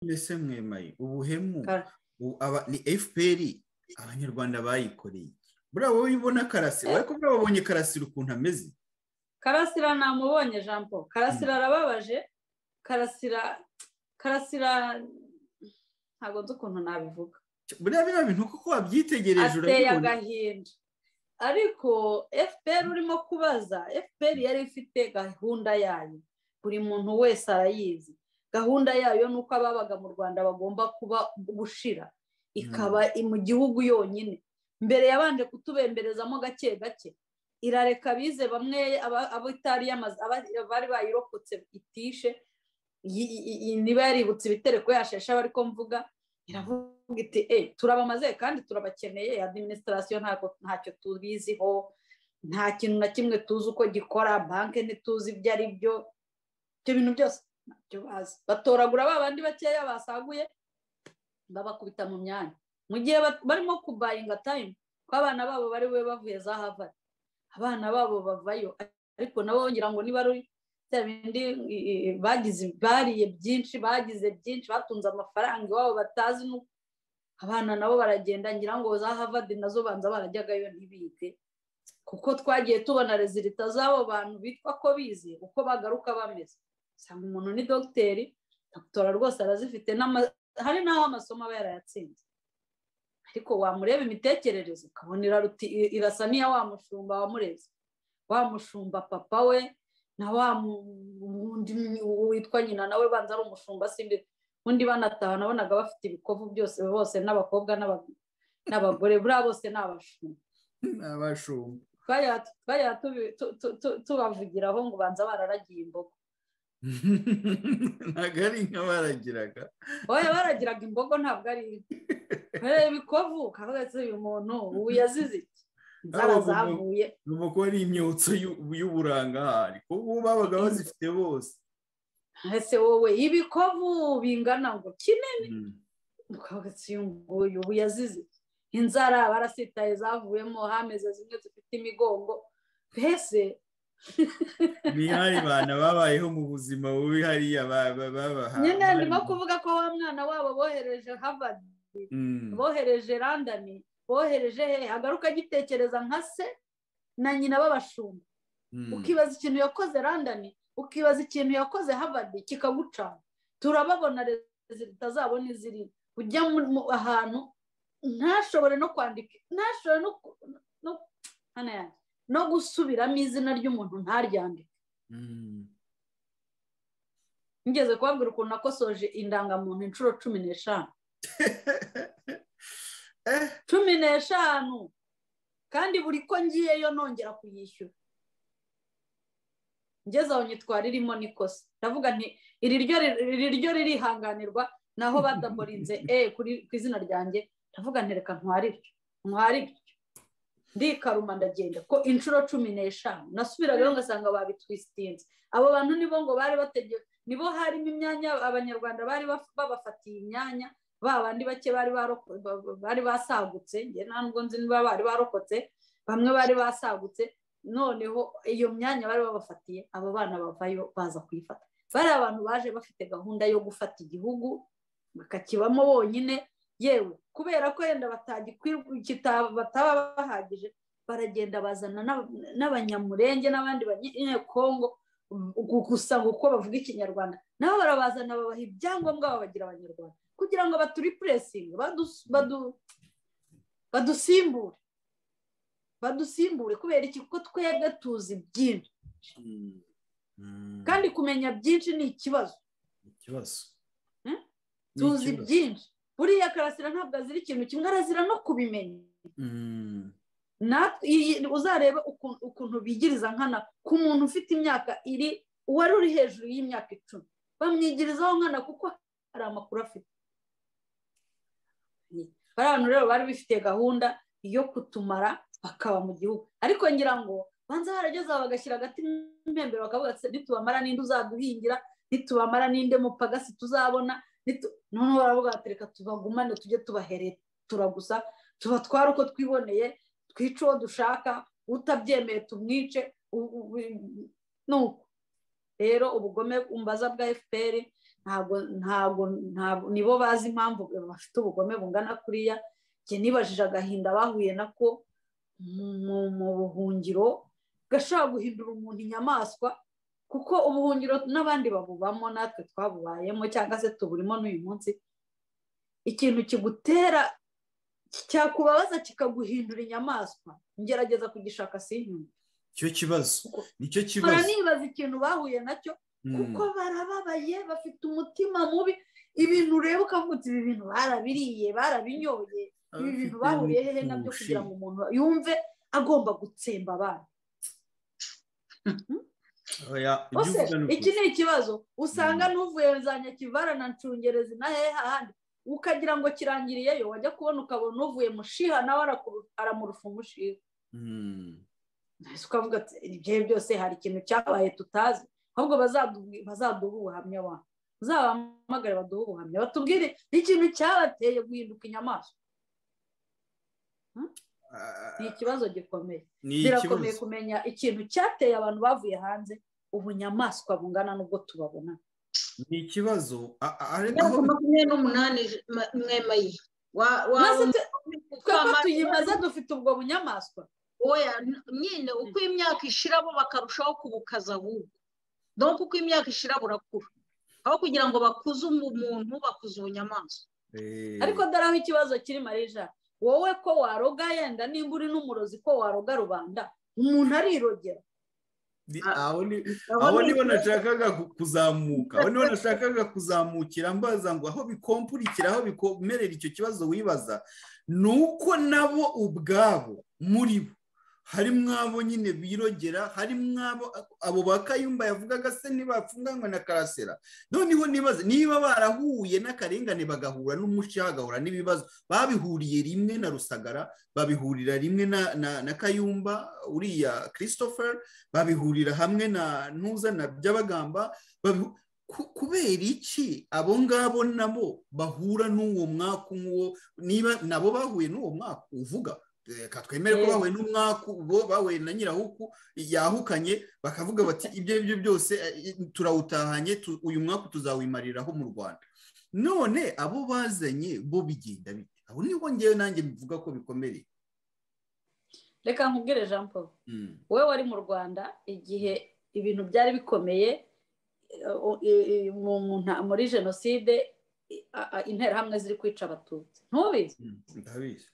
mbese mwemaye ubuhemu Kara- ni FPR abanyarwanda bayikoreye buriya wowe ubona Karasira ariko buriya wabonye Karasira ukuntu ameze. Karasira namubonye Jean Paul. Karasira arababaje. Karasira ntabwo nzi ukuntu nabivuga. buriya biriya bintu kuko wabyitegereje Ateye urabibona. agahinda. Ariko FPR urimo kubaza, FPR yari ifite gahunda yayo. Buri muntu wese arayizi. Gahunda yayo ni uko ababaga mu Rwanda bagomba kuba gushira. Ikaba mu gihugu yonyine. Mbere yabanje kutubemberezamo gake gake. Irareka bize bamwe abo itari yamaze bari bayirokotse itishe niba yaributse ibitereko yashesha bari ko mvuga iravuga iti turabamaze kandi turabakeneye administration ntacyo tubiziho nta kintu na kimwe tuzi uko gikora banke ntituzi ibyo ari byo ibyo bintu byose ntabyo bazi batoragura babandi bakeya basaguye babakubita mu myanya mu gihe barimo kubayinga time ko abana babo bari we bavuye za Harvard abana babo bavayo ariko nabo ngira ngo niba ari bindi bariye byinshi bagize byinshi batunze amafaranga iwabo batazi abana nabo baragenda ngira ngo za Harvard nazo banza barajyagayo ntibige kuko twagiye tubona resulta z'abo bantu bitwa ko bize uko bagaruka bameze usanga umuntu ni dogiteri doktora rwose arazifite hari n'aho amasomo aba yarayatsinze ariko wamureba imitekerereze ukabona irasa n'iya wa mushumba wamureze wa mushumba papa we na wa wundi witwa nyina nawe banza ari umushumba simbi undi banataha nabonaga bafite ibikovu byose bose n'abakobwa n'abagore buriya bose ni abashumba twajya tubavugiraho ngo banza bararagiye imbogo ntabwo ari inka baragiraga oya baragiraga imbogo ntabwo ari ibikovu kavuga ati uyu muntu ubu yazize iki inzara zavuye nuko ko ari imyotso y'uburanga ariko ubu babaga bazifite bose ese wowe ibikovu bingana ngo kinini ukavuga ati uyu ubu yazize inzara barasitaye zavuyemo hameze zimwe zifite imigongo mbese ni hari bana babayeho mu buzima bubi hariya babaha nyine ndimo kuvuga ko wa mwana wabo bohereje Harvard bohereje London bohereje agaruka agitekereza nka se na nyina b'abashumba ukibaza ikintu yakoze London ukibaza ikintu yakoze Harvard kikagucana turababona resulta zabo n'iziri ujya ahantu ntashobore no kwandika ntashobore no gusubiramo izina ry'umuntu ntaryandike ngeze kubabwira ukuntu nakosoje indangamuntu inshuro 15 15 kandi buri ko ngiyeyo nongera kuyishyura ngeze aho nyitwara irimo nikosa ndavuga nti iri ryo ririhanganirwa naho badaborinze ku izina ryanjye ndavuga nti reka ntwari ndikaruma ndagenda ko inshuro 15 nasubiraga ngasanga babitwistinze abo bantu nibo ngo bari bategeye nibo harimo imyanya abanyarwanda bari babafatiye imyanya babandi bake bari basagutse nge ntabwo nzi niba bari barokotse bamwe bari basagutse noneho iyo myanya bari babafatiye abo bana bavayo baza kuyifata bari abantu baje bafite gahunda yo gufata igihugu bakakibamo bonyine yewe kubera ko yenda bataba bahagije baragenda bazana n'abanyamurenge n'abandi banyekongo gusa ngo uko bavuga ikinyarwanda nabo barabazana babaha ibyangombwa babagira abanyarwanda kugira ngo baturipuresinge badusimbure kubera iki kuko twebwe tuzi byinshi kandi kumenya byinshi ni ikibazo tuzi byinshi buriya Karasira ntabwo azira ikintu kimwe arazira no kubimenya uzarebe ukuntu bigiriza nkana ku muntu ufite imyaka wari uri hejuru y'imyaka 10 bamwigirizaho nkana kuko hari amakuru afite bari abantu rero bari bifite gahunda yo kutumara bakaba mu gihugu ariko ngira ngo banza barageze bagashyira agati impembero bakavuga ati nitubamara ninde uzaduhingira nitubamara ninde mupagasi tuzabona noneho baravuga ati reka tubagumane tujye tubaherera turagusa tubatwara uko twiboneye twice uwo dushaka utabyemeye tumwice nuko rero ubugome umbaza bwa FPR ntabwo nibo bazi impamvu bafite ubugome bungana kuriya. njye nibajije agahinda bahuye nako mu buhungiro gashobora guhindura umuntu inyamaswa, kuko ubuhungiro n'abandi babubamo, natwe twabubayemo cyangwa se tuburimo n'uyu munsi. ikintu kigutera cyakubabaza kikaguhindura inyamaswa, ngerageza kugishaka sinyuma. nicyo kibazo nibaza ikintu bahuye nacyo, kuko barababaye, bafite umutima mubi. ibintu ureba ukavuga uti ibi bintu barabiriye, barabinyoye, ibi bintu bahuriye hehe nabyo kugira ngo umuntu yumve agomba gutsemba abana. iki ni ikibazo usanga n'uvuye za Nyakivara na Ncungerezi na hehe ahandi ukagira ngo kirangiriyeyo, wajya kubona ukabona uvuye Mushiha nawe aramurusha umushiha. ukavuga ati ibyo byose hari ikintu cyabaye tutazi, ahubwo bazaduha ubuhamya abantu, uzabahamagare baduhe ubuhamya, batubwire ikintu cyabateye guhinduka inyamaswa. ni ikibazo gikomeye. birakomeye kumenya ikintu cyateye abantu bavuye hanze ubunyamaswa bungana n'ubwo tubabona. ni ikibazo. 28 mwemaye twebwe tuyimaze dufite ubwo bunyamaswa. oya nyine uko imyaka ishira bo bakarushaho kubukaza ahubwo. donc uko imyaka ishira burakura, aho kugira ngo bakuze umuntu bakuze ubunyamaswa. ariko dore aho ikibazo kiri Marija, wowe ko waroga yenda nimba uri n'umurozi ko waroga rubanda, umuntu arirogera. aho niho nashakaga kuzamuka, aho niho nashakaga kuzamukira mbaza ngo aho bikompurikira, aho bikomerera icyo kibazo wibaza, ni uko nabo ubwabo muri bo harimo abo nyine birogera, harimo abo bakayumba yavugaga se ntibapfunganywe na Karasira. noneho nibaza niba barahuye n'akarengane bagahura n'umushiha, bagahura n'ibibazo, babihuriye rimwe na Rusagara, babihurira rimwe na Kayumba uriya Christopher, babihurira hamwe na Ntuza na Byabagamba, kubera iki abo ngabo nabo bahura n'uwo mwaka nk'uwo, niba nabo bahuye n'uwo mwaka uvuga, twemere ko bahuye n'umwaka, bahuye na Nyirahuku yahukanye, bakavuga bati ibyo byose turawutahanye, uyu mwaka tuzawimariraho mu Rwanda. none abo bazanye bo bigenda bite? aho niho ngewe nanjye mvuga ko bikomereye. reka nkubwire Jean Paul, wowe wari mu Rwanda igihe ibintu byari bikomeye muri jenoside, interahamwe ziri kwica abatutsi, ntubizi? ndabizi.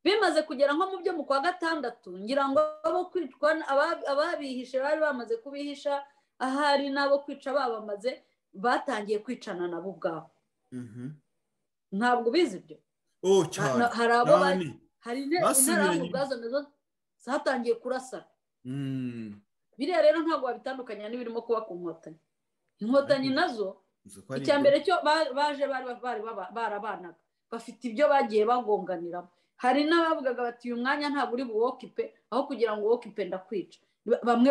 bimaze kugera nko mu byo mu kwa gatandatu, ngira ngo abo kwicwa ababihishe bari bamaze kubihisha, ahari n'abo kwica babamaze, batangiye kwicana nabo ubwabo. ntabwo ubizi ibyo? hari abo hari interahamwe ubwazo nazo zatangiye kurasana. biriya rero ntabwo wabitandukanya n'ibirimo kuba ku Nkotanyi. Inkotanyi nazo icya mbere cyo baje barabanaga, bafite ibyo bagiye bagonganiramo. hari n'abavugaga bati uyu mwanya ntabwo uri buwokipe, aho kugira ngo wokipe ndakwica. bamwe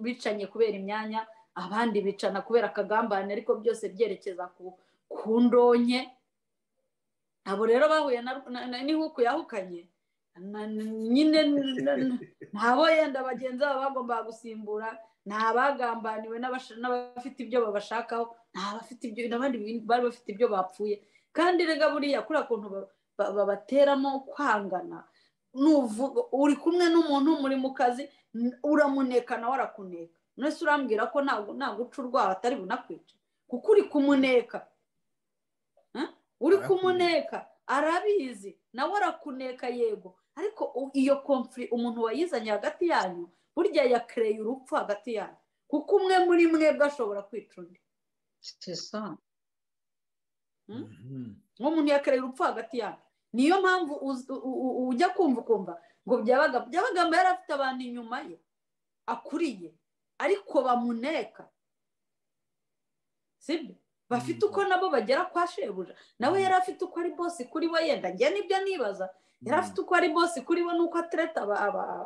bicanye kubera imyanya, abandi bicana kubera akagambane, ariko byose byerekeza ku ndonke. abo rero bahuye n'ihuku yahukanye, nyine ntabo yenda bagenzi babo bagomba gusimbura, nta bagambaniwe n'abafite ibyo babashakaho, nta bafite ibyo, n'abandi bari bafite ibyo bapfuye. kandi rega buriya kuri akuntu babateramo kwangana, uri kumwe n'umuntu muri mu kazi, uramuneka nawe arakuneka. nese urambwira ko ntabwo uca urwaho atari bunakwica, kuko uri kumuneka. uri kumuneka arabizi, nawe arakuneka, yego, ariko iyo konfli umuntu wayizanye hagati yanyu burya yakereye urupfu hagati yanyu, kuko umwe muri mwebwe ashobora kwica undi. umuntu yakereye urupfu hagati yanyu. niyo mpamvu ujya kumva ngo Byabagamba yari afite abantu inyuma ye akuriye, ariko bamuneka, sibyo? bafite uko nabo bagera kwa shebuja, nawe yari afite uko ari bosi kuri we. yenda njye nibyo nibaza, yari afite uko ari bosi kuri we, nuko atereta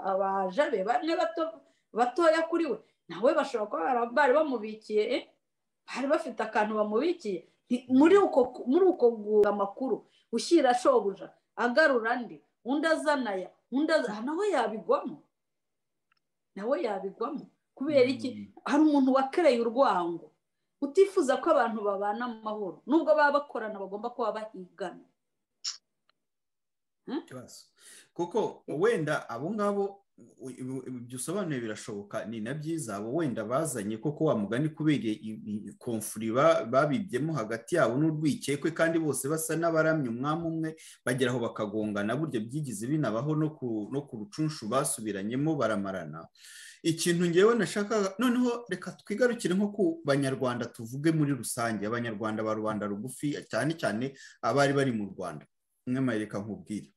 abaja be bamwe batoya kuri we. nawe bashobora kuba bari bamubikiye, bari bafite akantu bamubikiye. muri uko amakuru ushyira shobuja, agarura andi, undi azanaya, nawe yabigwamo. kubera iki? hari umuntu wakereye urwango, utifuza ko abantu babana mu mahoro nubwo baba bakorana bagomba kuba bahigana kuko wenda abo ngabo ibyo usobanuye birashoboka ni na byiza abo wenda bazanye koko wa mugani kubera konfuri babibyemo hagati yabo n'urwikekwe kandi bose basa n'abaramye umwami umwe bageraho bakagongana burya byigize binabaho no ku rucunshu basubiranyemo baramarana. Ikintu ngewe nashaka noneho reka twigarukire nko ku banyarwanda tuvuge muri rusange abanyarwanda ba rubanda rugufi cyane cyane abari bari mu Rwanda nk'amayereka nkubwire